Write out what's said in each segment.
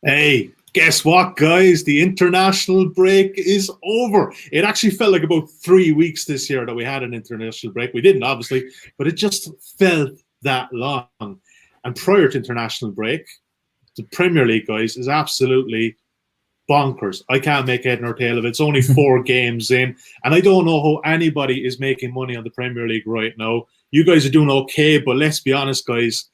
Hey, guess what, guys? The international break is over. It actually felt like about 3 weeks this year that we had an international break. We didn't, obviously, but it just felt that long. And prior to international break, the Premier League, guys, is absolutely bonkers. I can't make head nor tail of it. It's only 4 games in, and I don't know how anybody is making money on the Premier League right now. You guys are doing okay, but let's be honest, guys.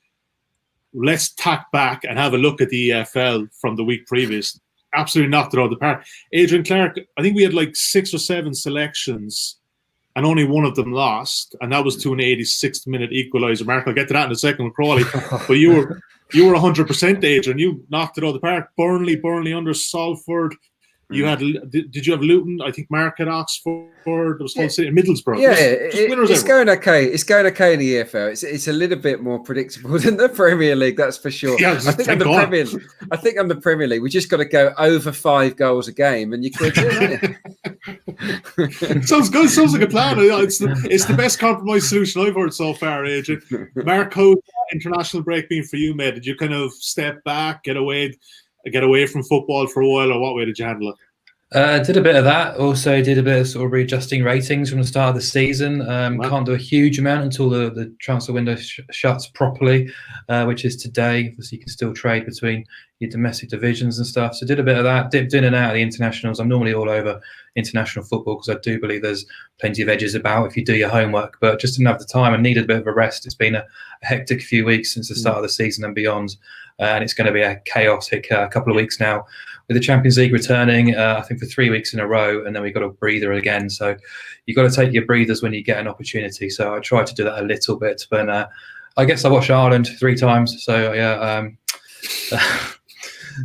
Let's tack back and have a look at the EFL from the week previous. Absolutely knocked it out of the park. Adrian Clark, I think we had like 6 or 7 selections and only one of them lost, and that was to an 86th minute equaliser. Mark, I'll get to that in a second with Crawley. But you were 100%, Adrian. You knocked it out of the park. Burnley under Salford. You had, did you have Luton? I think Mark had Oxford. There was Hull City and Middlesbrough. Yeah, it's going okay. It's going okay in the EFL. It's a little bit more predictable than the Premier League, that's for sure. Yeah, I think on the Premier League, we just got to go over 5 goals a game, and you could do it. Sounds good. Sounds like a plan. It's the best compromise solution I've heard so far, Adrian. Mark, how's international break been for you, mate? Did you kind of step back, get away from football for a while, or what way did you handle it? Did a bit of that. Also did a bit of sort of readjusting ratings from the start of the season. Can't do a huge amount until the transfer window shuts properly, which is today. Obviously, you can still trade between your domestic divisions and stuff. So did a bit of that. Dipped in and out of the internationals. I'm normally all over international football because I do believe there's plenty of edges about if you do your homework. But just didn't have the time and needed a bit of a rest. It's been a hectic few weeks since the start of the season and beyond. And it's going to be a chaotic couple of weeks now with the Champions League returning, I think, for 3 weeks in a row, and then we've got a breather again. So you've got to take your breathers when you get an opportunity. So I try to do that a little bit. But I guess I watched Ireland 3 times. So, yeah,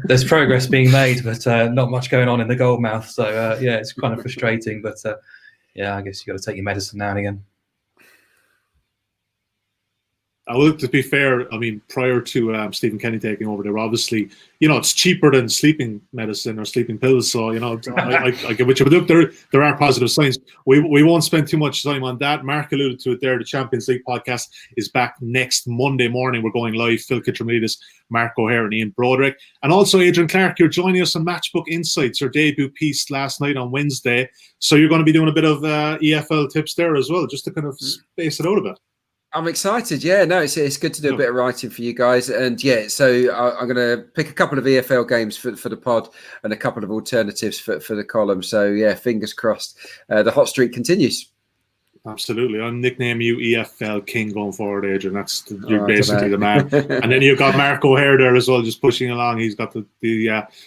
there's progress being made, but not much going on in the goalmouth. So, yeah, it's kind of frustrating. But, yeah, I guess you've got to take your medicine now and again. Well, to be fair, I mean, prior to Stephen Kenny taking over, they were obviously, it's cheaper than sleeping medicine or sleeping pills. So, I get what you, but look, there are positive signs. We won't spend too much time on that. Mark alluded to it there. The Champions League podcast is back next Monday morning. We're going live. Phil Kitramidis, Mark O'Hare, and Ian Broderick. And also, Adrian Clark, you're joining us on Matchbook Insights, your debut piece last night on Wednesday. So you're going to be doing a bit of EFL tips there as well, just to kind of space it out a bit. I'm excited. Yeah, no, it's good to do a bit of writing for you guys. And yeah, so I'm going to pick a couple of EFL games for the pod and a couple of alternatives for the column. So yeah, fingers crossed. The hot streak continues. Absolutely. I'll nickname you EFL King going forward, Adrian. You're basically the man. And then you've got Mark O'Hare there as well, just pushing along. He's got the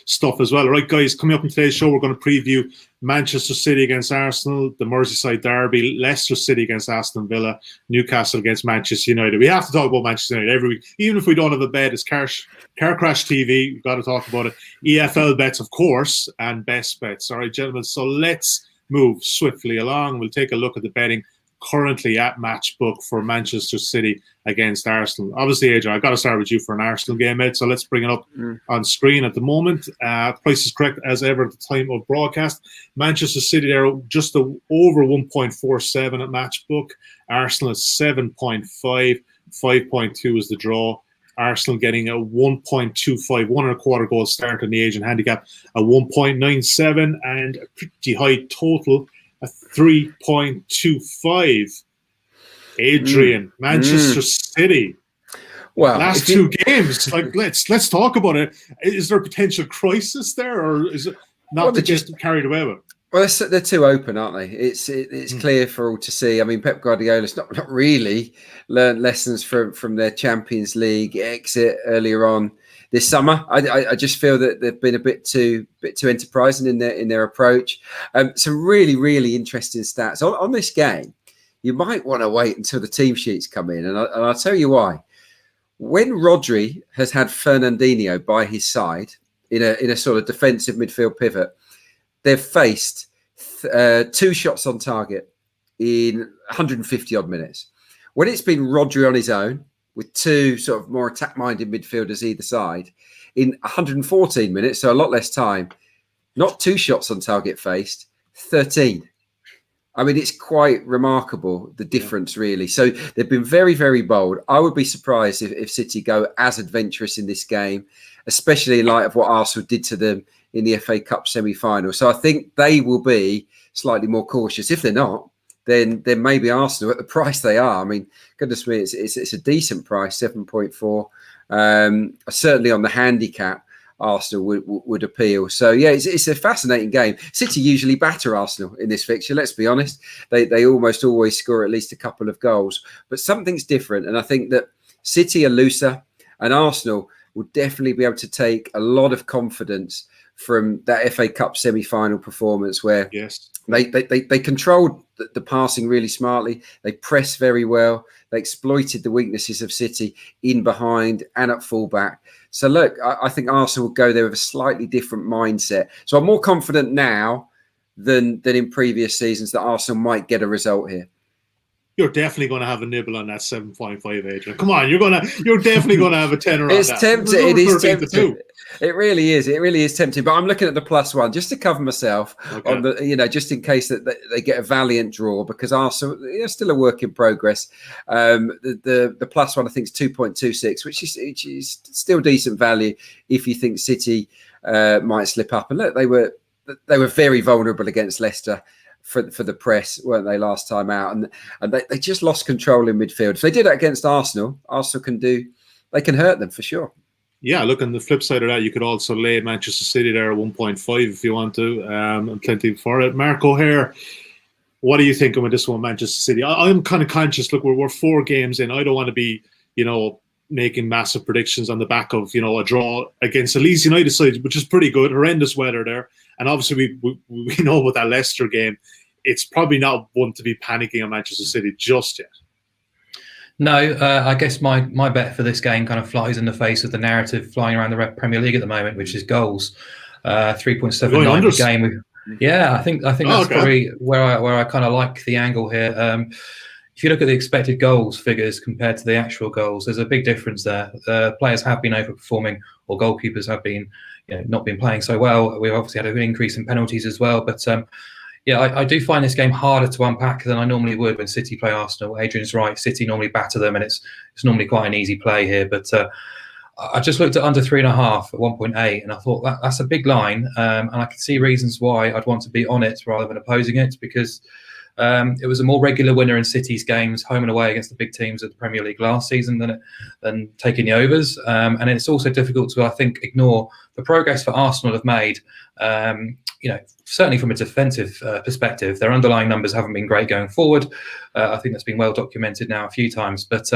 stuff as well. All right, guys, coming up in today's show, we're going to preview Manchester City against Arsenal, the Merseyside derby, Leicester City against Aston Villa, Newcastle against Manchester United. We have to talk about Manchester United every week. Even if we don't have a bet, it's Car Crash TV. We've got to talk about it. EFL bets, of course, and best bets. All right, gentlemen. So let's move swiftly along. We'll take a look at the betting currently at Matchbook for Manchester City against Arsenal. Obviously, Adrian, I've got to start with you for an Arsenal game, Ed, so let's bring it up on screen at the moment. Price is correct as ever at the time of broadcast. Manchester City there just over 1.47 at Matchbook. Arsenal is 7.5. 5.2 is the draw. Arsenal getting a 1.25, 1.25 goal start on the Asian handicap, a 1.97, and a pretty high total, a 3.25. Adrian, Manchester City. Well, last 2 games. Like, let's talk about it. Is there a potential crisis there, or is it not to just carried away with? Well, they're too open, aren't they? It's clear for all to see. I mean, Pep Guardiola's not really learned lessons from their Champions League exit earlier on this summer. I just feel that they've been a bit too enterprising in their approach. Some really, really interesting stats on this game. You might want to wait until the team sheets come in, and I'll tell you why. When Rodri has had Fernandinho by his side in a sort of defensive midfield pivot, they've faced 2 shots on target in 150 odd minutes. When it's been Rodri on his own with 2 sort of more attack-minded midfielders either side in 114 minutes, so a lot less time, not 2 shots on target faced, 13. I mean, it's quite remarkable, the difference, really. So they've been very, very bold. I would be surprised if City go as adventurous in this game, especially in light of what Arsenal did to them in the FA Cup semi-final. So I think they will be slightly more cautious. If they're not, then maybe Arsenal at the price they are. I mean, goodness me, it's a decent price, 7.4. Certainly on the handicap, Arsenal would appeal. So yeah, it's a fascinating game. City usually batter Arsenal in this fixture. Let's be honest; they almost always score at least a couple of goals. But something's different, and I think that City are looser, and Arsenal will definitely be able to take a lot of confidence from that FA Cup semi-final performance, where they controlled the passing really smartly. They pressed very well. They exploited the weaknesses of City in behind and at fullback. So look, I think Arsenal will go there with a slightly different mindset. So I'm more confident now than in previous seasons that Arsenal might get a result here. You're definitely going to have a nibble on that 7.5, Adrian. Come on, you're definitely going to have a tenner on that. It's tempting. It is tempting. It really is. It really is tempting. But I'm looking at the +1 just to cover myself on the, just in case that they get a valiant draw, because Arsenal are still a work in progress. The +1 I think is 2.26, which is still decent value if you think City might slip up. And look, they were very vulnerable against Leicester for the press, weren't they, last time out? And they just lost control in midfield. If they did that against Arsenal they can hurt them for sure. Yeah, look, on the flip side of that, you could also lay Manchester City there at 1.5 if you want to, and plenty for it. Mark O'Hare, what are you thinking with this one, Manchester City? I'm kind of conscious, look, we're 4 games in. I don't want to be, making massive predictions on the back of, a draw against a Leeds United side, which is pretty good. Horrendous weather there. And obviously we know about that Leicester game. It's probably not one to be panicking on Manchester City just yet. No, I guess my bet for this game kind of flies in the face of the narrative flying around the Premier League at the moment, which is goals. 3.79 per game. Yeah, I think that's probably where I kind of like the angle here. If you look at the expected goals figures compared to the actual goals, there's a big difference there. Players have been overperforming, or goalkeepers have been not been playing so well. We've obviously had an increase in penalties as well, but I do find this game harder to unpack than I normally would when City play Arsenal. Adrian's right. City normally batter them, and it's normally quite an easy play here. But I just looked at under 3.5 at 1.8, and I thought that's a big line, and I can see reasons why I'd want to be on it rather than opposing it, because it was a more regular winner in City's games, home and away against the big teams of the Premier League last season than taking the overs. And it's also difficult to, I think, ignore the progress that Arsenal have made. Certainly from a defensive perspective, their underlying numbers haven't been great going forward. I think that's been well documented now a few times. But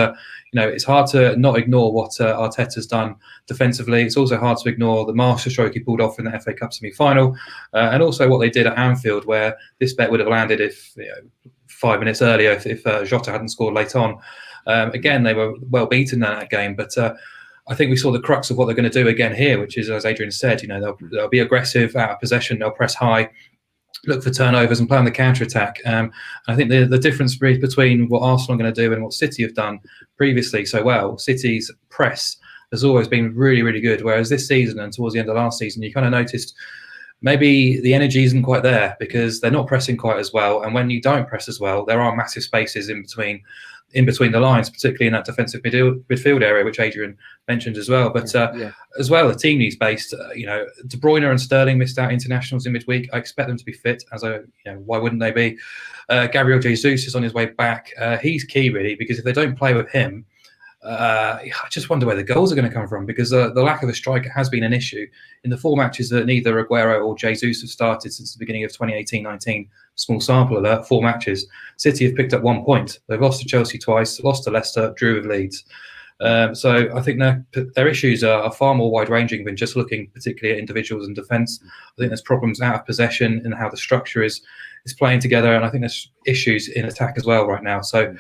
it's hard to not ignore what Arteta's done defensively. It's also hard to ignore the masterstroke he pulled off in the FA Cup semi-final, and also what they did at Anfield, where this bet would have landed if 5 minutes earlier, if Jota hadn't scored late on. Again, they were well beaten in that game, but I think we saw the crux of what they're going to do again here, which is, as Adrian said, they'll be aggressive out of possession, they'll press high, look for turnovers and play on the counter-attack. And I think the difference between what Arsenal are going to do and what City have done previously so well, City's press has always been really, really good, whereas this season and towards the end of last season, you kind of noticed maybe the energy isn't quite there because they're not pressing quite as well. And when you don't press as well, there are massive spaces in between the lines, particularly in that defensive midfield area, which Adrian mentioned as well. But as well, the team needs based. De Bruyne and Sterling missed out internationals in midweek. I expect them to be fit. Why wouldn't they be? Gabriel Jesus is on his way back. He's key really, because if they don't play with him, I just wonder where the goals are going to come from, because the lack of a striker has been an issue in the 4 matches that neither Aguero or Jesus have started since the beginning of 2018-19. Small sample alert, 4 matches. City have picked up 1 point. They've lost to Chelsea twice, lost to Leicester, drew with Leeds. So I think their issues are far more wide-ranging than just looking particularly at individuals in defence. I think there's problems out of possession and how the structure is playing together, and I think there's issues in attack as well right now. So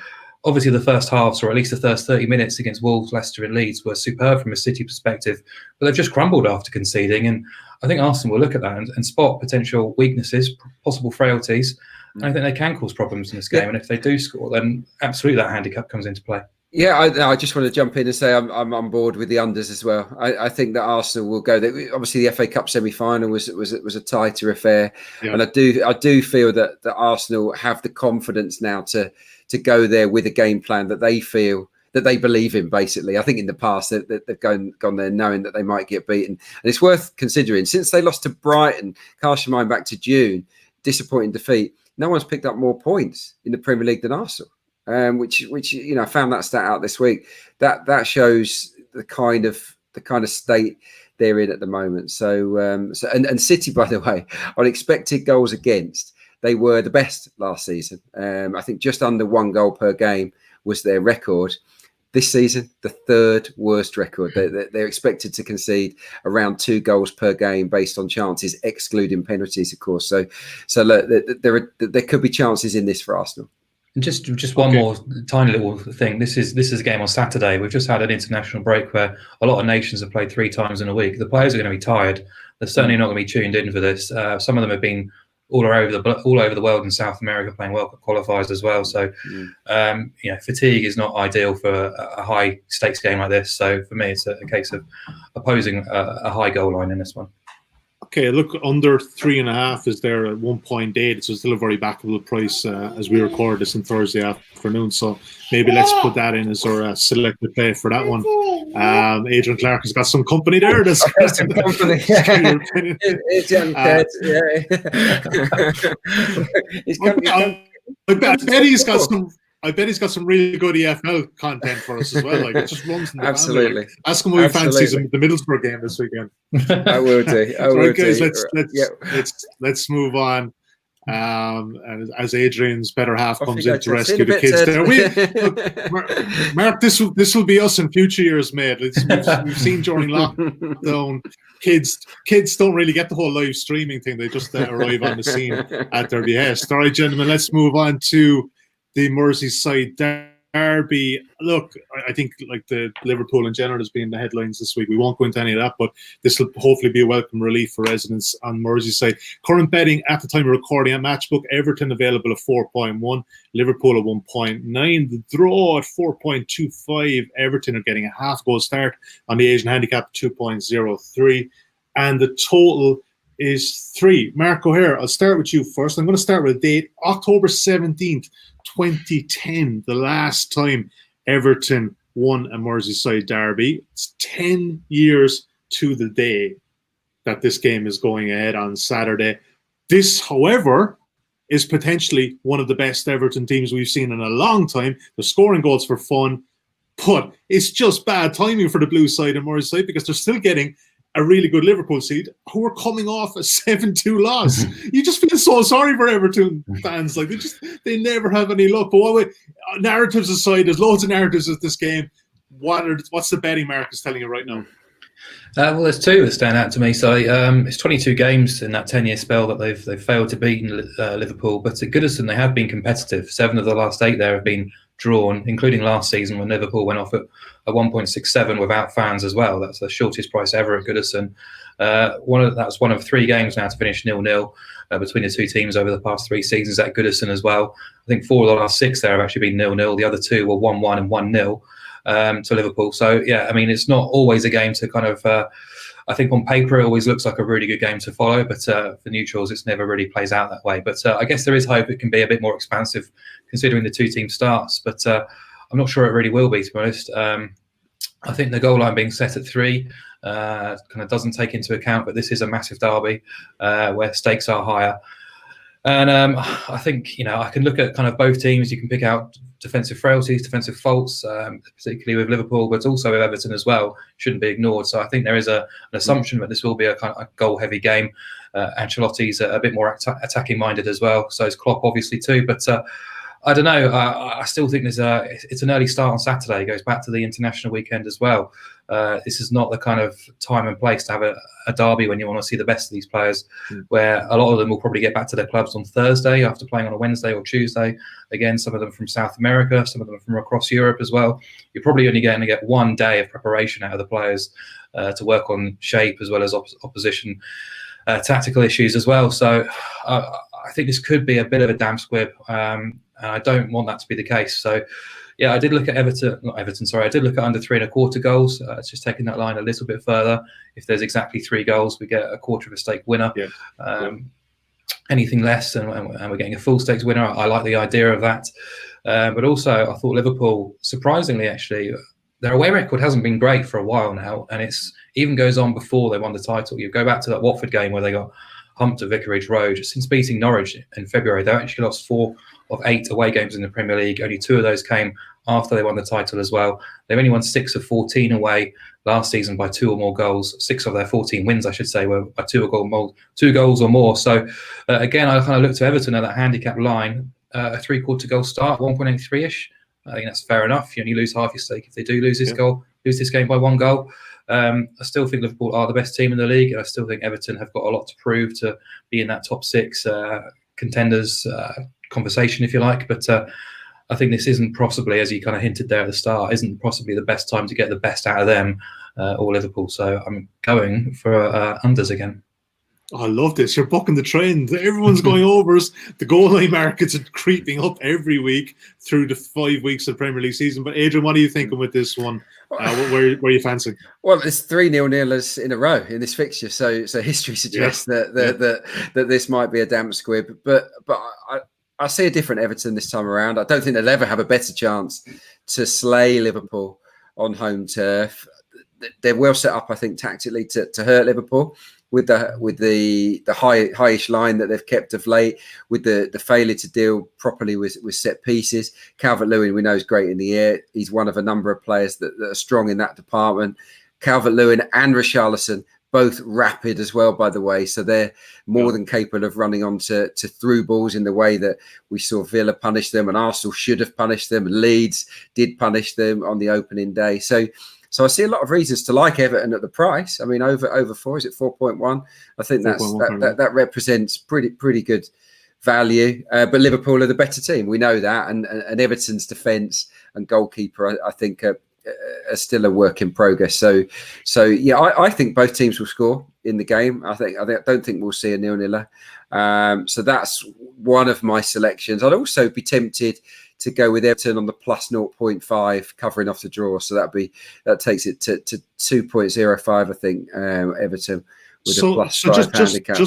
obviously the first halves, or at least the first 30 minutes against Wolves, Leicester and Leeds, were superb from a City perspective, but they've just crumbled after conceding. And I think Arsenal will look at that and spot potential weaknesses, possible frailties. And I think they can cause problems in this game. And if they do score, then absolutely that handicap comes into play. Yeah, I just want to jump in and say I'm on board with the unders as well. I think that Arsenal will go. Obviously, the FA Cup semi-final was a tighter affair, and I do feel that Arsenal have the confidence now to go there with a game plan that they feel that they believe in. Basically, I think in the past that they've gone there knowing that they might get beaten, and it's worth considering since they lost to Brighton. Cast your mind back to June, disappointing defeat. No one's picked up more points in the Premier League than Arsenal. Which I found that stat out this week. That shows the kind of state they're in at the moment. So and City, by the way, on expected goals against, they were the best last season. I think just under 1 goal per game was their record. This season, the 3rd worst record. They're expected to concede around 2 goals per game based on chances, excluding penalties, of course. So look, there could be chances in this for Arsenal. Just one more tiny little thing. This is a game on Saturday. We've just had an international break where a lot of nations have played 3 times in a week. The players are going to be tired. They're certainly not going to be tuned in for this. Some of them have been all over the world in South America playing World Cup qualifiers as well. So, fatigue is not ideal for a high stakes game like this. So for me, it's a case of opposing a high goal line in this one. Okay, look, under 3.5 is there at 1.8. So it's still a very backable price as we record this on Thursday afternoon. So maybe let's put that in as our selected play for that one. Adrian Clark has got some company there. Got some company. It's young Ted. I bet he's got some really good EFL content for us as well. Like it just runs in the Absolutely. Like, ask him what he fancies in the Middlesbrough game this weekend. I will do. Right, guys, let's move on. And as Adrian's better half comes in to rescue the kids there, Mark, this will be us in future years, mate. We've seen during lockdown, kids don't really get the whole live streaming thing. They just arrive on the scene at their behest. All right, gentlemen, let's move on to the Merseyside derby. Look, I think like the Liverpool in general has been the headlines this week. We won't go into any of that, but this will hopefully be a welcome relief for residents on Merseyside. Current betting at the time of recording at Matchbook, Everton available at 4.1, Liverpool at 1.9, the draw at 4.25. Everton are getting a half goal start on the Asian handicap 2.03, and the total is 3. Mark O'Hare, I'll start with you first. I'm going to start with a date, October 17th, 2010, the last time Everton won a Merseyside derby. It's 10 years to the day that this game is going ahead on Saturday. This, however, is potentially one of the best Everton teams we've seen in a long time. They're scoring goals for fun, but it's just bad timing for the blue side of Merseyside because they're still getting a really good Liverpool seed who are coming off a 7-2 loss. You just feel so sorry for Everton fans. Like they never have any luck. But narratives aside, there's loads of narratives of this game. What's the betting Marcus telling you right now? Well, there's 2 that stand out to me. So it's 22 games in that 10-year spell that they've failed to beat in Liverpool. But at Goodison, they have been competitive. 7 of the last 8 there have been drawn, including last season when Liverpool went off at 1.67 without fans as well. That's the shortest price ever at Goodison. That's one of 3 games now to finish 0-0 between the 2 teams over the past 3 seasons at Goodison as well. I think 4 of the last 6 there have actually been 0-0. The other 2 were 1-1 and 1-0 to Liverpool. So yeah, I mean, it's not always a game to kind of. I think on paper it always looks like a really good game to follow, but for neutrals it's never really plays out that way. But I guess there is hope it can be a bit more expansive considering the 2 team starts. But I'm not sure it really will be, to be honest. I think the goal line being set at 3 kind of doesn't take into account, but this is a massive derby where stakes are higher. And I think, I can look at kind of both teams. You can pick out defensive frailties, defensive faults, particularly with Liverpool, but also with Everton as well. Shouldn't be ignored. So I think there is an assumption that this will be a kind of a goal-heavy game. Ancelotti's a bit more attacking-minded as well. So is Klopp, obviously, too. But I don't know. I still think it's an early start on Saturday. It goes back to the international weekend as well. This is not the kind of time and place to have a derby when you want to see the best of these players, where a lot of them will probably get back to their clubs on Thursday after playing on a Wednesday or Tuesday. Again, some of them from South America, some of them from across Europe as well. You're probably only going to get 1 day of preparation out of the players to work on shape as well as opposition tactical issues as well. So I I think this could be a bit of a damn squib, and I don't want that to be the case. So, yeah, I did look at I did look at under 3.25 goals. It's just taking that line a little bit further. If there's exactly 3 goals, we get a quarter of a stake winner. Anything less, and we're getting a full stakes winner. I like the idea of that. But also, I thought Liverpool, surprisingly, actually, their away record hasn't been great for a while now, and it's even goes on before they won the title. You go back to that Watford game where they got humped at Vicarage Road. Since beating Norwich in February, they actually lost 4 of 8 away games in the Premier League. Only 2 of those came after they won the title as well. They've only won 6 of 14 away last season by 2 or more goals. 6 of their 14 wins, I should say, were by 2 goals or more. So again, I kind of look to Everton at that handicap line. A 3/4 goal start, 1.83ish. I think that's fair enough. You only lose half your stake if they do lose this game by 1 goal. I still think Liverpool are the best team in the league, and I still think Everton have got a lot to prove to be in that top 6 contenders conversation, if you like. But I think this isn't possibly, as you kind of hinted there at the start, isn't possibly the best time to get the best out of them or Liverpool. So I'm going for unders again. Oh, I love this. You're bucking the trend. Everyone's going overs. The goal line markets are creeping up every week through the 5 weeks of the Premier League season. But Adrian, what are you thinking with this one? Where are you fancying? Well, it's 3 nil-nilers in a row in this fixture, so history suggests that this might be a damp squib. But I see a different Everton this time around. I don't think they'll ever have a better chance to slay Liverpool on home turf. They're well set up, I think, tactically to hurt Liverpool. With the highish line that they've kept of late, with the failure to deal properly with set pieces. Calvert-Lewin, we know, is great in the air. He's one of a number of players that are strong in that department. Calvert-Lewin and Richarlison, both rapid as well, by the way. So they're more than capable of running on to through balls in the way that we saw Villa punish them, and Arsenal should have punished them, and Leeds did punish them on the opening day. So I see a lot of reasons to like Everton at the price. I mean, over 4, is it 4.1? I think that represents pretty good value. But Liverpool are the better team. We know that, and Everton's defence and goalkeeper, I think, are still a work in progress. So yeah, I think both teams will score in the game. I don't think we'll see a 0-0. So that's one of my selections. I'd also be tempted to go with Everton on the plus 0.5 covering off the draw. So that takes it to 2.05, I think, Everton with a plus 5 handicap.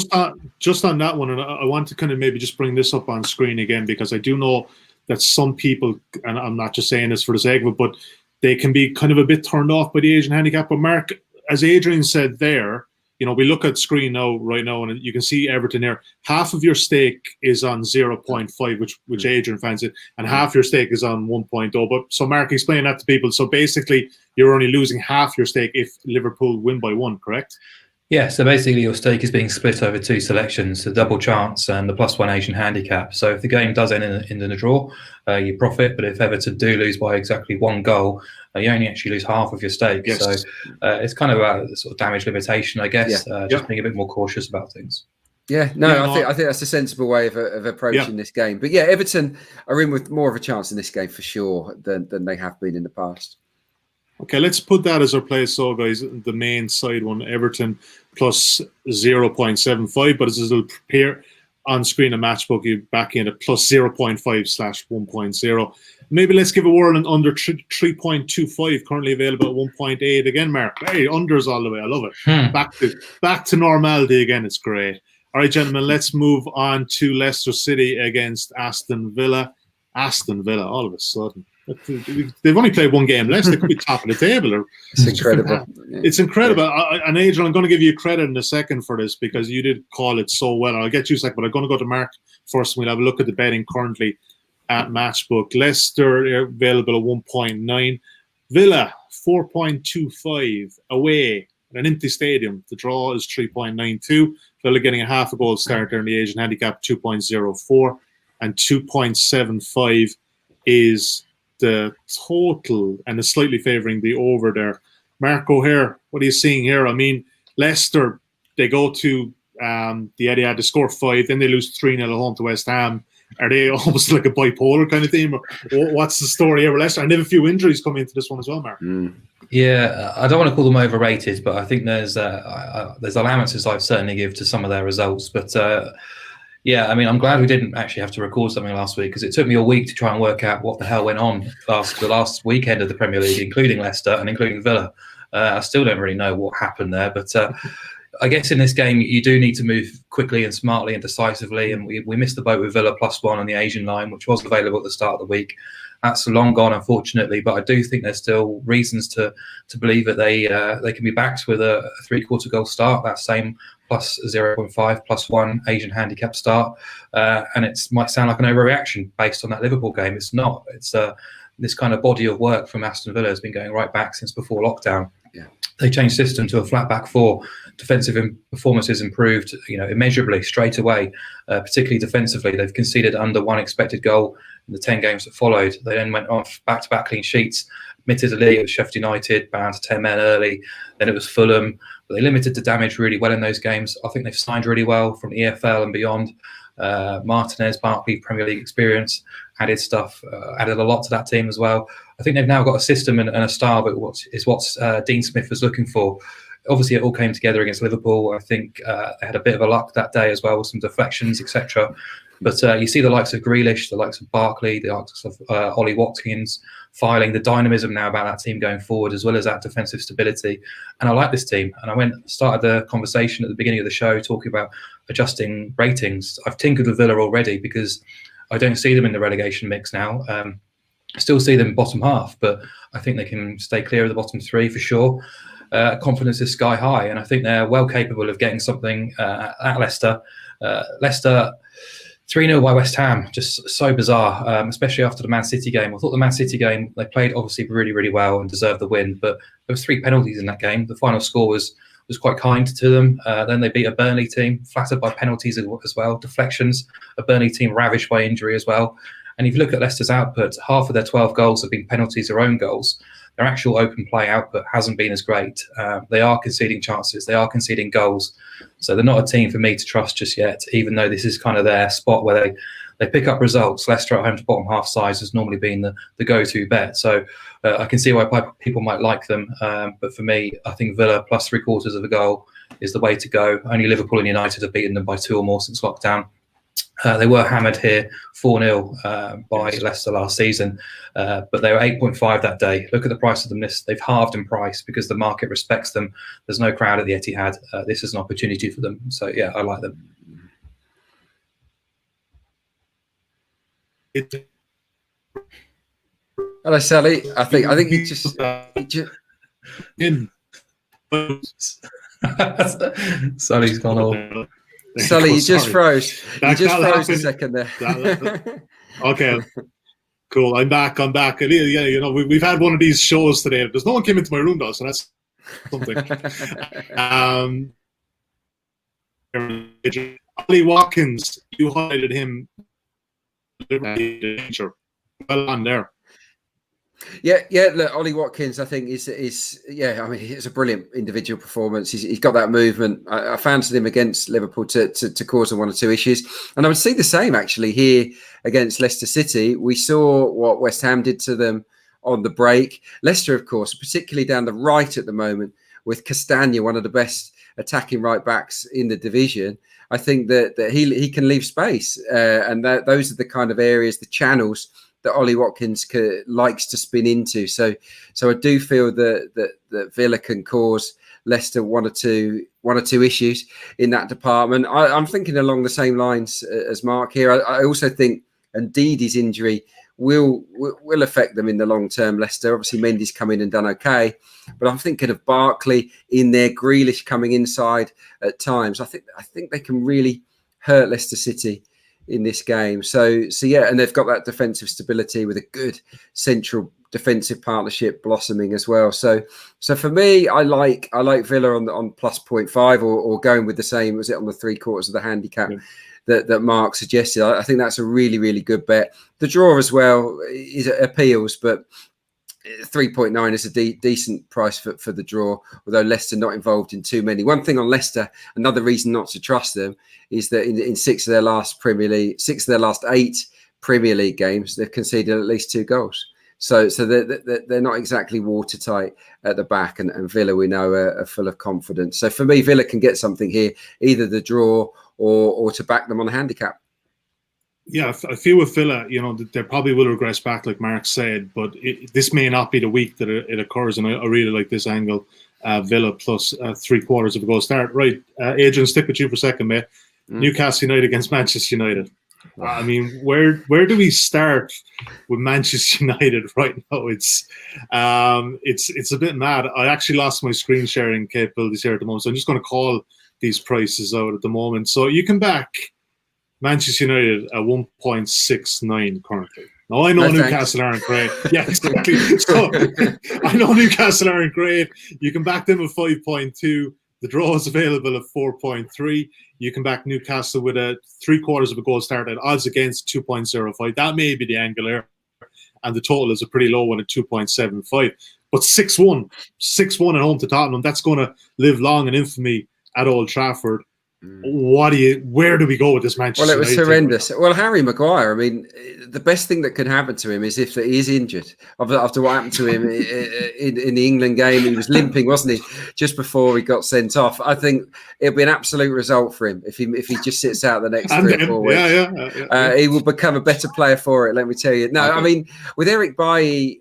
Just on that one, and I want to kind of maybe just bring this up on screen again, because I do know that some people, and I'm not just saying this for the sake of it, but they can be kind of a bit turned off by the Asian handicap. But Mark, as Adrian said there, we look at screen right now, and you can see Everton there. Half of your stake is on 0.5, which Adrian fancies, and half your stake is on 1.0. But so Mark, explain that to people. So basically, you're only losing half your stake if Liverpool win by 1, correct? Yeah, so basically your stake is being split over 2 selections, the double chance and the plus 1 Asian handicap. So if the game does end in the draw, you profit. But if Everton do lose by exactly 1 goal, you only actually lose half of your stake. Yes. So it's kind of about the sort of damage limitation, I guess, just being a bit more cautious about things. Yeah, I think that's a sensible way of approaching this game. But yeah, Everton are in with more of a chance in this game for sure than they have been in the past. Okay, let's put that as our play. So, guys, the main side one, Everton plus 0.75, but as it'll appear on screen a matchbook, you back in at plus 0.5/1.0. Maybe let's give a whirl and under 3.25, currently available at 1.8. Again, Mark, hey, unders all the way. I love it. Back to normality again. It's great. All right, gentlemen, let's move on to Leicester City against Aston Villa. Aston Villa, all of a sudden. They've only played 1 game less. They could be top of the table. It's incredible. It's incredible. And Adrian, I'm going to give you credit in a second for this, because you did call it so well. I'll get you a second, but I'm going to go to Mark first, and we'll have a look at the betting currently at Matchbook. Leicester available at 1.9. Villa 4.25 away at an empty stadium. The draw is 3.92. Villa getting a half a goal start there in the Asian handicap, 2.04, and 2.75 is the total, and is slightly favouring the over there. Mark O'Hare, what are you seeing here? I mean, Leicester, they go to the Etihad to score 5, then they lose 3-0 at home to West Ham. Are they almost like a bipolar kind of team? Or what's the story here with Leicester? And they have a few injuries coming into this one as well, Mark. Yeah, I don't want to call them overrated, but I think there's allowances I'd certainly give to some of their results. But Yeah, I mean, I'm glad we didn't actually have to record something last week, because it took me a week to try and work out what the hell went on the last weekend of the Premier League, including Leicester and including Villa. I still don't really know what happened there, but I guess in this game you do need to move quickly and smartly and decisively, and we missed the boat with Villa +1 on the Asian line, which was available at the start of the week. That's long gone, unfortunately, but I do think there's still reasons to believe that they can be backed with a 3/4 goal start, that same +0.5 +1 Asian handicap start, and it might sound like an overreaction based on that Liverpool game. It's not. It's this kind of body of work from Aston Villa has been going right back since before lockdown. Yeah. They changed system to a flat back four. Defensive performances improved, immeasurably straight away, particularly defensively. They've conceded under 1 expected goal in the 10 games that followed. They then went off back-to-back clean sheets. Admittedly, it was Sheffield United, bound to 10 men early. Then it was Fulham. But they limited the damage really well in those games. I think they've signed really well from EFL and beyond. Martinez, Barkley, Premier League experience, added a lot to that team as well. I think they've now got a system and a style that is what Dean Smith was looking for. Obviously, it all came together against Liverpool. I think they had a bit of a luck that day as well, with some deflections, etc. But you see the likes of Grealish, the likes of Barkley, the likes of Ollie Watkins filing, the dynamism now about that team going forward, as well as that defensive stability. And I like this team. And I started the conversation at the beginning of the show talking about adjusting ratings. I've tinkered with Villa already because I don't see them in the relegation mix now. I still see them bottom half, but I think they can stay clear of the bottom 3 for sure. Confidence is sky high, and I think they're well capable of getting something at Leicester. Leicester 3-0 by West Ham, just so bizarre, especially after the Man City game. I thought the Man City game, they played obviously really, really well and deserved the win, but there was 3 penalties in that game. The final score was quite kind to them. Then they beat a Burnley team, flattered by penalties as well, deflections, a Burnley team ravaged by injury as well. And if you look at Leicester's output, half of their 12 goals have been penalties or own goals. Their actual open play output hasn't been as great. They are conceding chances. They are conceding goals. So they're not a team for me to trust just yet, even though this is kind of their spot where they pick up results. Leicester at home to bottom half size has normally been the go-to bet. So I can see why people might like them. But for me, I think Villa +3/4 of a goal is the way to go. Only Liverpool and United have beaten them by 2 or more since lockdown. They were hammered here 4-0 by Leicester last season, but they were 8.5 that day. Look at the price of them. They've halved in price because the market respects them. There's no crowd at the Etihad. This is an opportunity for them. So yeah, I like them. Hello, Sally. I think you just Sally's gone off. Sully, you just froze. You just froze a second there. Okay, cool. I'm back. Yeah, we've had one of these shows today. There's no one came into my room though, so that's something. Ollie Watkins, you highlighted him. Well on there. Yeah. Look, Ollie Watkins, I think is I mean, it's a brilliant individual performance. He's got that movement. I fancied him against Liverpool to cause them 1 or 2 issues, and I would see the same actually here against Leicester City. We saw what West Ham did to them on the break. Leicester, of course, particularly down the right at the moment, with Castagna, one of the best attacking right backs in the division. I think that he can leave space, and those are the kind of areas, the channels that Ollie Watkins likes to spin into. So I do feel that Villa can cause Leicester one or two issues in that department. I'm thinking along the same lines as Mark here. I also think Ndidi's injury will affect them in the long term. Leicester, obviously, Mendy's come in and done okay, but I'm thinking of Barkley in there, Grealish coming inside at times. I think they can really hurt Leicester City in this game. So yeah, and they've got that defensive stability with a good central defensive partnership blossoming as well. So for me, I like Villa on +0.5 or going with the same, was it on the 3/4 of the handicap that Mark suggested. I think that's a really, really good bet. The draw as well appeals, but 3.9 is a decent price for the draw, although Leicester not involved in too many. One thing on Leicester, another reason not to trust them, is that in 6 of their last 8 Premier League games, they've conceded at least 2 goals. So they're not exactly watertight at the back, and Villa, we know, are full of confidence. So for me, Villa can get something here, either the draw or to back them on a handicap. Yeah, I feel with Villa, they probably will regress back, like Mark said, but this may not be the week that it occurs, and I really like this angle. Villa plus 3/4 of a goal start. Right, Adrian, stick with you for a second, mate. Newcastle United against Manchester United. I mean, where do we start with Manchester United right now? It's a bit mad. I actually lost my screen sharing capabilities here at the moment, so I'm just going to call these prices out at the moment. So you can back Manchester United at 1.69 currently. Now, I know Newcastle aren't great. Yeah, exactly. So I know Newcastle aren't great. You can back them at 5.2. The draw is available at 4.3. You can back Newcastle with a 3/4 of a goal start at odds against 2.05. That may be the angle here. And the total is a pretty low one at 2.75. But 6-1 at home to Tottenham, that's going to live long in infamy at Old Trafford. Where do we go with this Manchester Well, it was United horrendous. Team? Well, Harry Maguire, I mean, the best thing that could happen to him is if he is injured. After what happened to him in the England game, he was limping, wasn't he, just before he got sent off. I think it'll be an absolute result for him if he just sits out the next 3 or 4 weeks. Yeah. He will become a better player for it, let me tell you. No, I mean, with Eric Bailly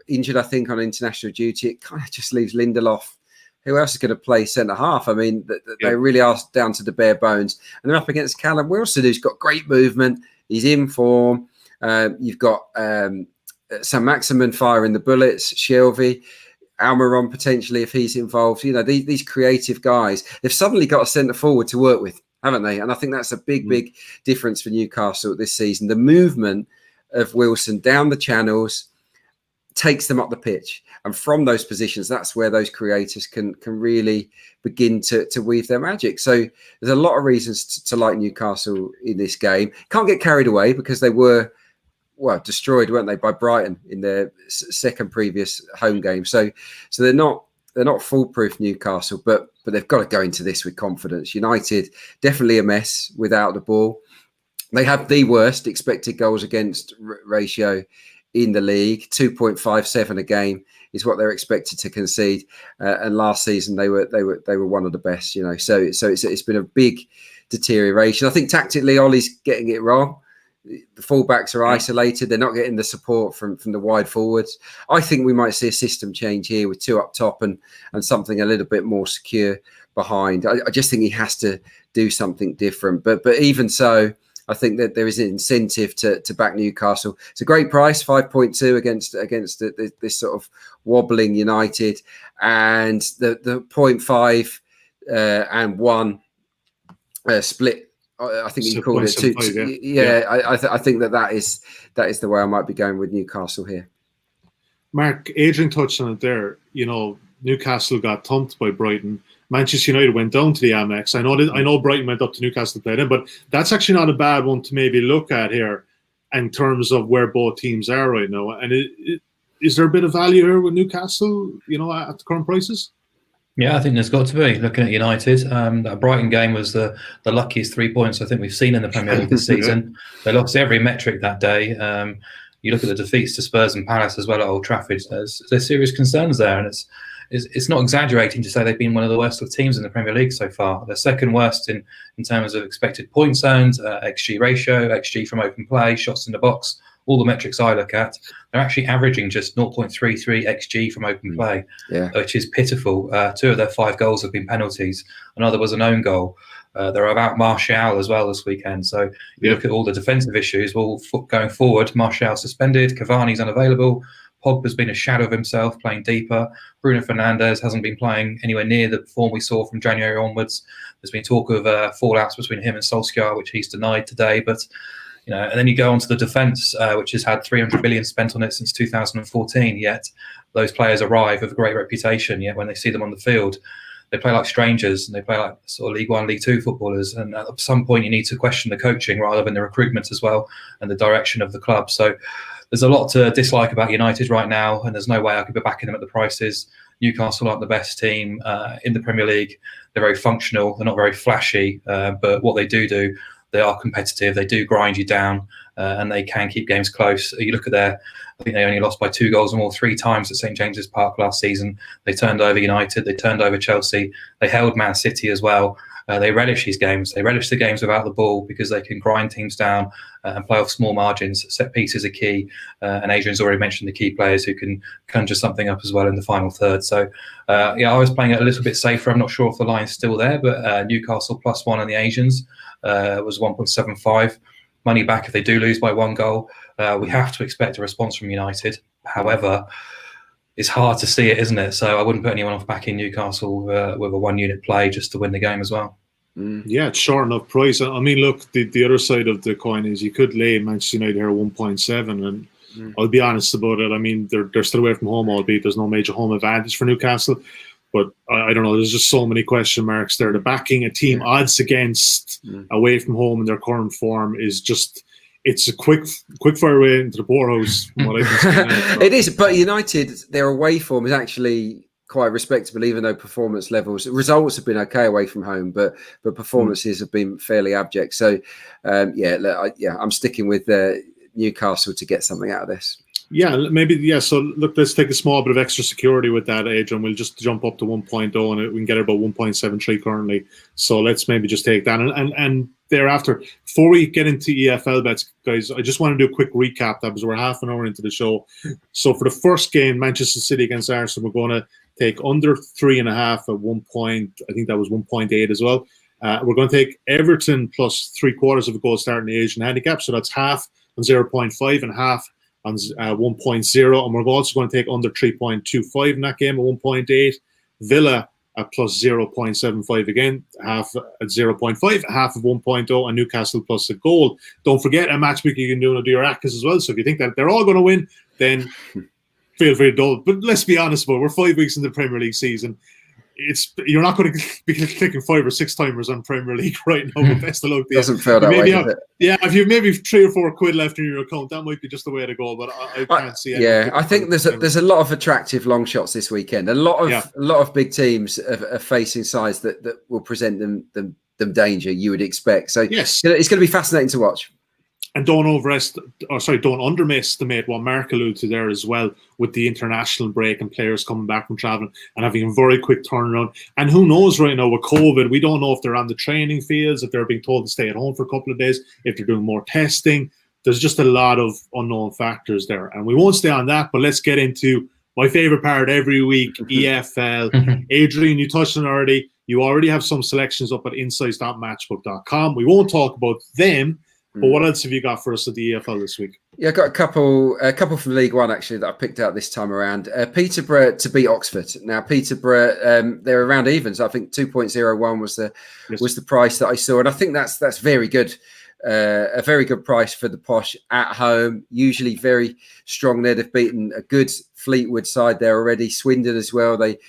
injured, I think, on international duty, it kind of just leaves Lindelof. Who else is going to play centre-half? I mean, they really are down to the bare bones. And they're up against Callum Wilson, who's got great movement. He's in form. You've got Sam Maximin firing the bullets, Shelvey, Almiron potentially if he's involved. These creative guys, they've suddenly got a centre-forward to work with, haven't they? And I think that's a big difference for Newcastle this season. The movement of Wilson down the channels takes them up the pitch. And from those positions, that's where those creators can really begin to weave their magic. So there's a lot of reasons to like Newcastle in this game. Can't get carried away because they were, destroyed, weren't they, by Brighton in their second previous home game. So they're not foolproof, Newcastle, but they've got to go into this with confidence. United, definitely a mess without the ball. They have the worst expected goals against ratio in the league. 2.57 a game is what they're expected to concede, and last season they were one of the best. So it's been a big deterioration. I think tactically Ollie's getting it wrong. The fullbacks are isolated. They're not getting the support from the wide forwards. I think we might see a system change here with 2 up top and something a little bit more secure behind. I just think he has to do something different. But even so, I think that there is an incentive to back Newcastle. It's a great price, 5.2 against this sort of wobbling United, and the 0.5 and 1 split. I think you called it 2. I think that is the way I might be going with Newcastle here. Mark, Adrian touched on it there. Newcastle got thumped by Brighton. Manchester United went down to the Amex. I know Brighton went up to Newcastle to play them, but that's actually not a bad one to maybe look at here in terms of where both teams are right now. And is there a bit of value here with Newcastle, at the current prices? Yeah, I think there's got to be. Looking at United, that Brighton game was the luckiest 3 points I think we've seen in the Premier League this season. They lost every metric that day. You look at the defeats to Spurs and Palace as well at Old Trafford. There's serious concerns there, and it's not exaggerating to say they've been one of the worst of teams in the Premier League so far. They're second worst in terms of expected point zones, XG ratio, XG from open play, shots in the box, all the metrics I look at. They're actually averaging just 0.33 XG from open play, which is pitiful. 2 of their 5 goals have been penalties. Another was an own goal. They're about Martial as well this weekend. So you look at all the defensive issues. Well, going forward, Martial suspended, Cavani's unavailable, Pogba's been a shadow of himself, playing deeper. Bruno Fernandes hasn't been playing anywhere near the form we saw from January onwards. There's been talk of fallouts between him and Solskjaer, which he's denied today. But and then you go on to the defence, which has had 300 billion spent on it since 2014. Yet those players arrive with a great reputation. Yet when they see them on the field, they play like strangers and they play like sort of League One, League Two footballers. And at some point, you need to question the coaching rather than the recruitment as well and the direction of the club. So there's a lot to dislike about United right now, and there's no way I could be backing them at the prices. Newcastle aren't the best team in the Premier League. They're very functional. They're not very flashy, but what they do, they are competitive. They do grind you down, and they can keep games close. You look at I think they only lost by 2 goals or more 3 times at St James's Park last season. They turned over United. They turned over Chelsea. They held Man City as well. They relish these games. They relish the games without the ball because they can grind teams down and play off small margins. Set pieces are key. And Adrian's already mentioned the key players who can conjure something up as well in the final third. So, I was playing it a little bit safer. I'm not sure if the line's still there, but Newcastle +1 on the Asians was 1.75. Money back if they do lose by 1 goal. We have to expect a response from United. However, it's hard to see it, isn't it? So I wouldn't put anyone off backing Newcastle with a 1-unit play just to win the game as well. Yeah, it's short enough price. I mean, look, the other side of the coin is you could lay Manchester United here at 1.7, and I'll be honest about it. I mean, they're still away from home, albeit there's no major home advantage for Newcastle. But I don't know, there's just so many question marks there. The backing a team odds against away from home in their current form is just, it's a quick fire way into the poorhouse. From what I can see. It is, but United, their away form is actually quite respectable, even though results have been okay away from home, but performances have been fairly abject. So, I'm sticking with Newcastle to get something out of this. Yeah, maybe. Yeah, so look, let's take a small bit of extra security with that, Adrian. We'll just jump up to 1.0 and we can get about 1.73 currently. So let's maybe just take that. And thereafter, before we get into EFL bets, guys, I just want to do a quick recap that because we're half an hour into the show. So for the first game, Manchester City against Arsenal, we're going to take under 3.5 at 1 point. I think that was 1.8 as well. We're going to take Everton plus 3/4 of a goal starting the Asian handicap. So that's half on 0.5 and half on 1.0, and we're also going to take under 3.25 in that game at 1.8. Villa at plus 0.75 again, half at 0.5, half of 1.0, and Newcastle plus a goal. Don't forget, a match week you can do your Atkins as well. So if you think that they're all going to win, then feel free to do. But let's be honest about it, we're 5 weeks in the Premier League season. You're not going to be clicking 5 or 6 timers on Premier League right now. But best of luck. Doesn't feel that way, does it? Yeah, if you've maybe 3 or 4 quid left in your account, that might be just the way to go. But I can't see it. Yeah, I think there's a lot of attractive long shots this weekend. A lot of big teams are facing sides that will present them danger. You would expect. So yes, it's going to be fascinating to watch. And don't underestimate what Mark alluded to there as well, with the international break and players coming back from traveling and having a very quick turnaround. And who knows right now with COVID, we don't know if they're on the training fields, if they're being told to stay at home for a couple of days, if they're doing more testing. There's just a lot of unknown factors there. And we won't stay on that, but let's get into my favorite part every week, EFL. Adrian, you touched on it already. You already have some selections up at insights.matchbook.com. We won't talk about them. But what else have you got for us at the EFL this week? Yeah, I got a couple from League One actually that I picked out this time around. Peterborough to beat Oxford. Now Peterborough, they're around even, so I think 2.01 was the price that I saw, and I think that's very good. A very good price for the Posh at home. Usually very strong there. They've beaten a good Fleetwood side there already. Swindon as well. They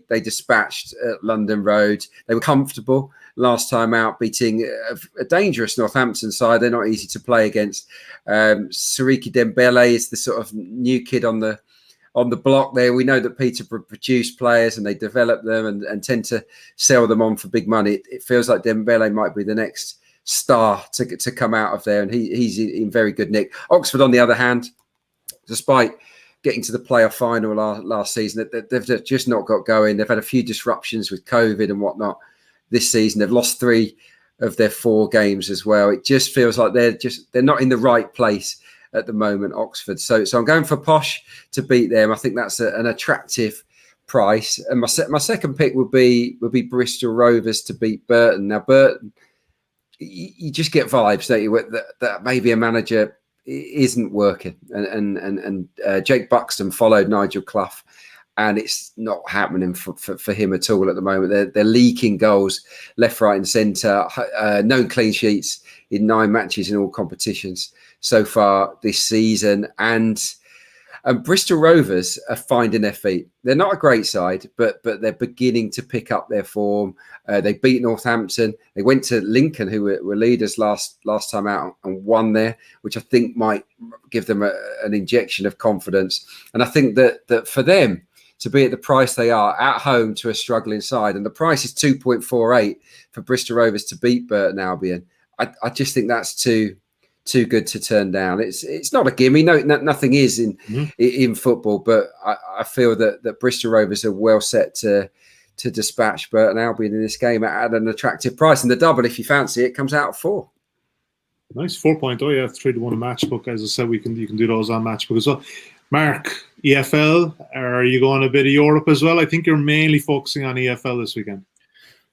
dispatched at London Road. They were comfortable last time out, beating a dangerous Northampton side. They're not easy to play against. Siriki Dembele is the sort of new kid on the block there. We know that Peterborough produce players and they develop them and tend to sell them on for big money. It feels like Dembele might be the next star to come out of there, and he's in very good nick. Oxford, on the other hand, despite getting to the playoff final last season, they've just not got going. They've had a few disruptions with COVID and whatnot this season. They've lost 3 of their 4 games as well. It just feels like they're not in the right place at the moment, Oxford. So I'm going for Posh to beat them. I think that's an attractive price. And my second pick would be Bristol Rovers to beat Burton. Now Burton, you just get vibes, don't you, that maybe a manager isn't working, and Jake Buxton followed Nigel Clough, and it's not happening for him at all at the moment. They're leaking goals left, right, and centre. No clean sheets in 9 matches in all competitions so far this season, and Bristol Rovers are finding their feet. They're not a great side, but they're beginning to pick up their form. They beat Northampton. They went to Lincoln, who were leaders last time out, and won there, which I think might give them an injection of confidence. And I think that for them to be at the price they are at home to a struggling side, and the price is 2.48 for Bristol Rovers to beat Burton Albion, I just think that's too good to turn down. It's not a gimme. No, nothing is in football, but I feel that Bristol Rovers are well set to dispatch Burton Albion in this game at an attractive price. And the double, if you fancy it, comes out at 4. Nice 4.0. Yeah, 3-1 a Matchbook. As I said, you can do those on Matchbook as well. Mark, EFL, are you going a bit of Europe as well? I think you're mainly focusing on EFL this weekend.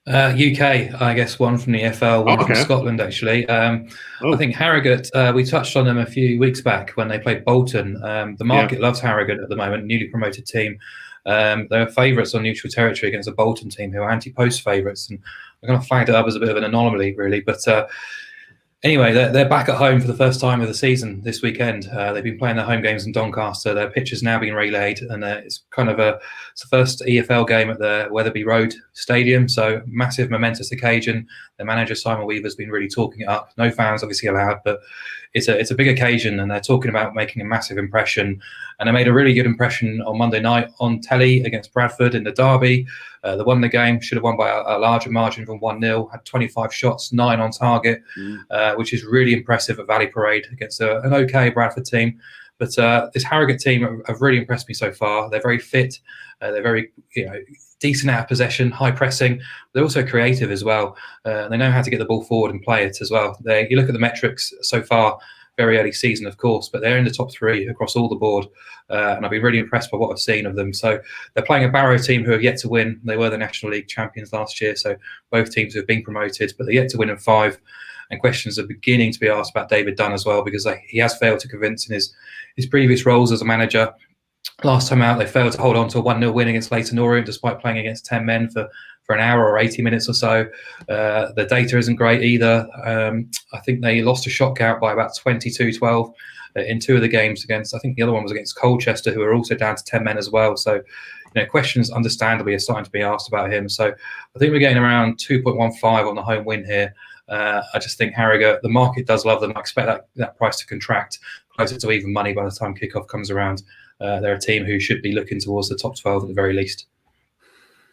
UK, I guess, one from the EFL, one from Scotland, actually. I think Harrogate, we touched on them a few weeks back when they played Bolton. The market loves Harrogate at the moment, newly promoted team. They're favourites on neutral territory against a Bolton team who are anti-post favourites. And I'm going to flag it up as a bit of an anomaly, really. But anyway, they're back at home for the first time of the season this weekend. They've been playing their home games in Doncaster. Their pitch has now been relayed, and it's kind of it's the first EFL game at the Wetherby Road Stadium. So massive, momentous occasion. Their manager Simon Weaver's been really talking it up. No fans obviously allowed, but it's a big occasion, and they're talking about making a massive impression. And they made a really good impression on Monday night on telly against Bradford in the derby. They won the game, should have won by a larger margin from 1-0, had 25 shots, 9 on target, which is really impressive at Valley Parade against an okay Bradford team. But this Harrogate team have really impressed me so far. They're very fit. They're very decent out of possession, high pressing. They're also creative as well. They know how to get the ball forward and play it as well. You look at the metrics so far, very early season, of course, but they're in the top 3 across all the board. And I've been really impressed by what I've seen of them. So they're playing a Barrow team who have yet to win. They were the National League champions last year, so both teams have been promoted, but they're yet to win in 5. And questions are beginning to be asked about David Dunn as well, because he has failed to convince in his previous roles as a manager. Last time out, they failed to hold on to a 1-0 win against Leyton Orient, despite playing against 10 men for an hour or 80 minutes or so. The data isn't great either. I think they lost a shot count by about 22-12 in 2 of the games against, I think the other one was against Colchester, who are also down to 10 men as well. So, questions understandably are starting to be asked about him. So I think we're getting around 2.15 on the home win here. I just think Harrogate, the market does love them. I expect that price to contract closer to even money by the time kickoff comes around. They're a team who should be looking towards the top 12 at the very least.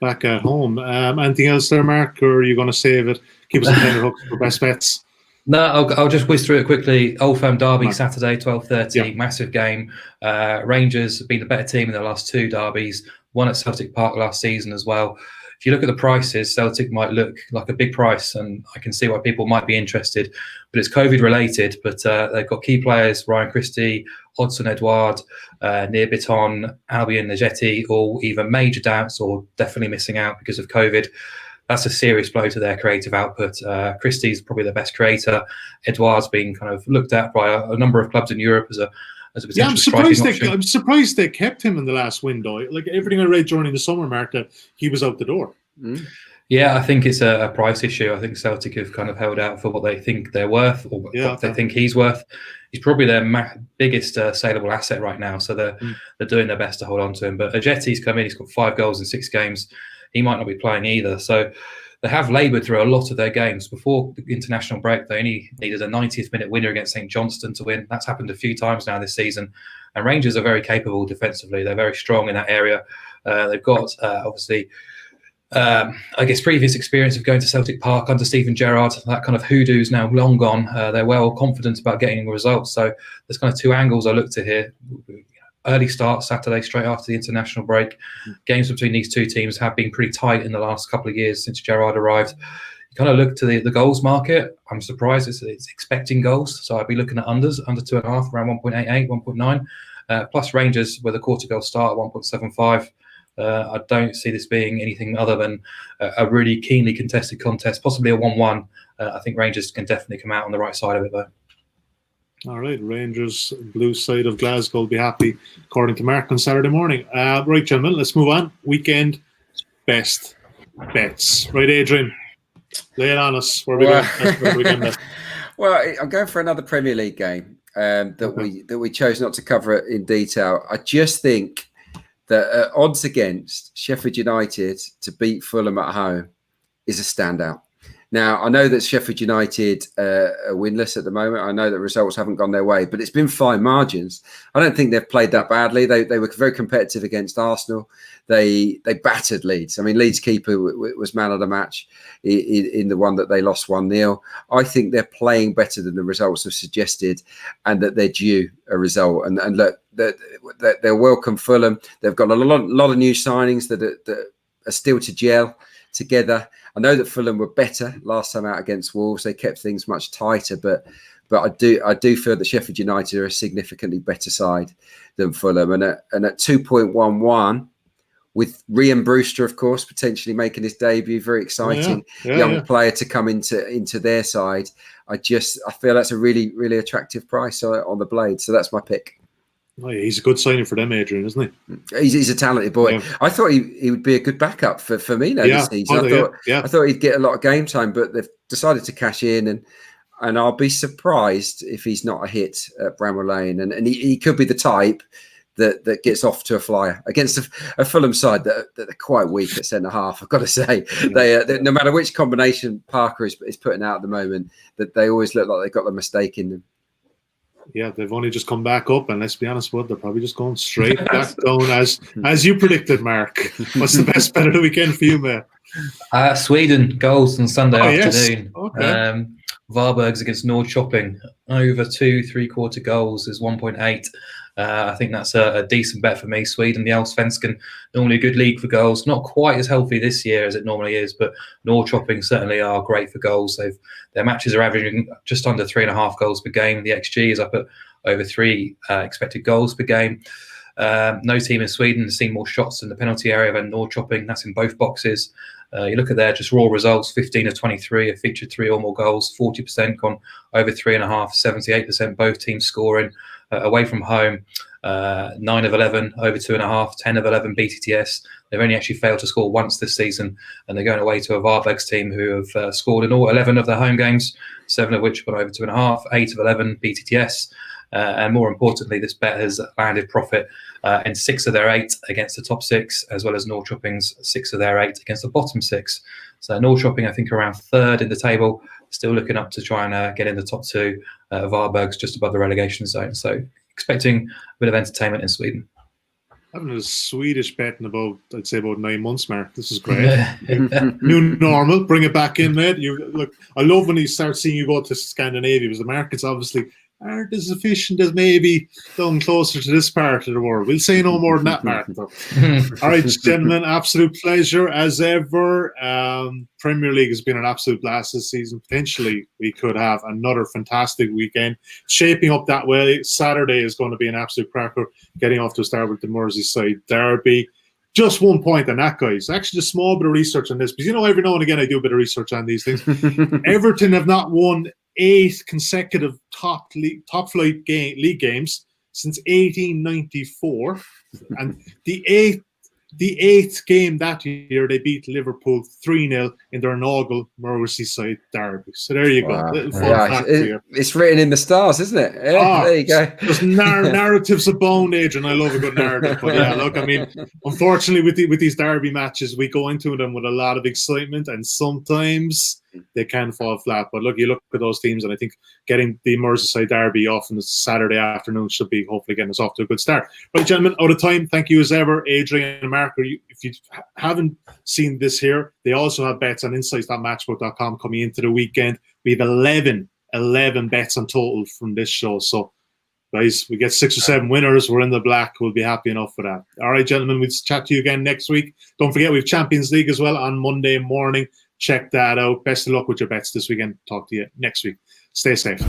Back at home. Anything else there, Mark, or are you going to save it? Keep us a tenner hook for best bets. No, I'll just whiz through it quickly. Old Firm Derby, Saturday, 12:30, massive game. Rangers have been the better team in the last 2 derbies, one at Celtic Park last season as well. If you look at the prices, Celtic might look like a big price, and I can see why people might be interested. But it's COVID related. But they've got key players: Ryan Christie, Odsonne Edouard, Nir Bitton, Albion Najeti, all either major doubts or definitely missing out because of COVID. That's a serious blow to their creative output. Christie's probably the best creator. Edouard's been kind of looked at by a number of clubs in Europe as a potential striking option. I'm surprised they kept him in the last window. Like everything I read during the summer, Mark, that he was out the door. Yeah, I think it's a price issue. I think Celtic have kind of held out for what they think they're worth, or what they think he's worth. He's probably their biggest saleable asset right now, so they're doing their best to hold on to him. But Ajeti's come in; he's got 5 goals in 6 games. He might not be playing either. So they have laboured through a lot of their games. Before the international break, they only needed a 90th minute winner against St Johnstone to win. That's happened a few times now this season. And Rangers are very capable defensively. They're very strong in that area. They've got, obviously, I guess, previous experience of going to Celtic Park under Stephen Gerrard. That kind of hoodoo's now long gone. They're well confident about getting results. So there's kind of 2 angles I look to here. Early start Saturday, straight after the international break. Games between these 2 teams have been pretty tight in the last couple of years since Gerrard arrived. You kind of look to the goals market. I'm surprised it's expecting goals. So I'd be looking at unders, under 2.5, around 1.88, 1.9. Plus Rangers with a quarter goal start at 1.75. I don't see this being anything other than a really keenly contested contest, possibly a 1-1. I think Rangers can definitely come out on the right side of it, though. All right, Rangers, blue side of Glasgow, will be happy, according to Mark, on Saturday morning. Right, gentlemen, let's move on. Weekend best bets. Right, Adrian, lay it on us. Where are we going? Well, I'm going for another Premier League game that we chose not to cover it in detail. I just think that odds against Sheffield United to beat Fulham at home is a standout. Now, I know that Sheffield United are winless at the moment. I know that results haven't gone their way, but it's been fine margins. I don't think they've played that badly. They were very competitive against Arsenal. They battered Leeds. I mean, Leeds keeper was man of the match in the one that they lost 1-0. I think they're playing better than the results have suggested, and that they're due a result. And look, they're welcome Fulham. They've got a lot of new signings that are still to gel together. I know that Fulham were better last time out against Wolves. They kept things much tighter, but I do feel that Sheffield United are a significantly better side than Fulham. And at 2.11, with Rhian Brewster, of course, potentially making his debut, very exciting young player to come into their side. I feel that's a really, really attractive price on the blade. So that's my pick. Oh, yeah, he's a good signing for them, Adrian, isn't he? He's a talented boy. Yeah. I thought he would be a good backup for Firmino this season. I thought he'd get a lot of game time, but they've decided to cash in, and I'll be surprised if he's not a hit at Bramall Lane. And he could be the type that gets off to a flyer against a Fulham side that are quite weak at centre half. I've got to say, they no matter which combination Parker is putting out at the moment, that they always look like they've got a mistake in them. Yeah, they've only just come back up, and let's be honest, Bud, they're probably just going straight back down as you predicted, Mark. What's the best bet of the weekend for you, mate? Sweden goals on Sunday afternoon. Yes. Okay. Varbergs against Norrköping, over 2 3/4 goals is 1.8. I think that's a decent bet for me. Sweden, the Allsvenskan, normally a good league for goals. Not quite as healthy this year as it normally is, but Norrköping certainly are great for goals. Their matches are averaging just under 3.5 goals per game. The XG is up at over 3 expected goals per game. No team in Sweden has seen more shots in the penalty area than Norrköping. That's in both boxes. You look at their just raw results, 15 of 23 have featured 3 or more goals, 40% gone over 3.5, 78% both teams scoring. Away from home, 9 of 11 over 2.5, 10 of 11 BTTS. They've only actually failed to score once this season, and they're going away to a Varbergs team who have scored in all 11 of their home games, 7 of which have gone over 2.5, 8 of 11 BTTS. And more importantly, this bet has landed profit in 6 of their 8 against the top 6, as well as Norrköping's 6 of their 8 against the bottom 6. So Norrköping, I think, around 3rd in the table, still looking up to try and get in the top 2. Varbergs just above the relegation zone. So expecting a bit of entertainment in Sweden. Having a Swedish bet in I'd say about 9 months, Mark. This is great. New normal. Bring it back in, mate. I love when you start seeing you go to Scandinavia, because the markets obviously aren't as efficient as maybe down closer to this part of the world. We'll say no more than that, Mark. All right, gentlemen, absolute pleasure as ever. Premier League has been an absolute blast this season. Potentially, we could have another fantastic weekend. Shaping up that way, Saturday is going to be an absolute cracker, getting off to a start with the Merseyside derby. Just 1 point on that, guys. Actually, a small bit of research on this, because every now and again I do a bit of research on these things. Everton have not won 8 consecutive top flight league games since 1894, and the eighth game that year they beat Liverpool 3-0 in their inaugural Merseyside derby. So there you go. Little fun fact here. It's written in the stars, isn't it? Yeah, there you go. There's narratives abound, Adrian. I love a good narrative. But yeah, look, I mean, unfortunately with these derby matches, we go into them with a lot of excitement, and sometimes they can fall flat. But look, you look at those teams, and I think getting the Merseyside derby off on the Saturday afternoon should be hopefully getting us off to a good start. Right, gentlemen, out of time. Thank you as ever, Adrian and Mark. If you haven't seen this here, they also have bets on insights.matchbook.com coming into the weekend. We have 11 bets on total from this show. So, guys, we get 6 or 7 winners. We're in the black. We'll be happy enough for that. All right, gentlemen, we'll chat to you again next week. Don't forget, we have Champions League as well on Monday morning. Check that out. Best of luck with your bets this weekend. Talk to you next week. Stay safe.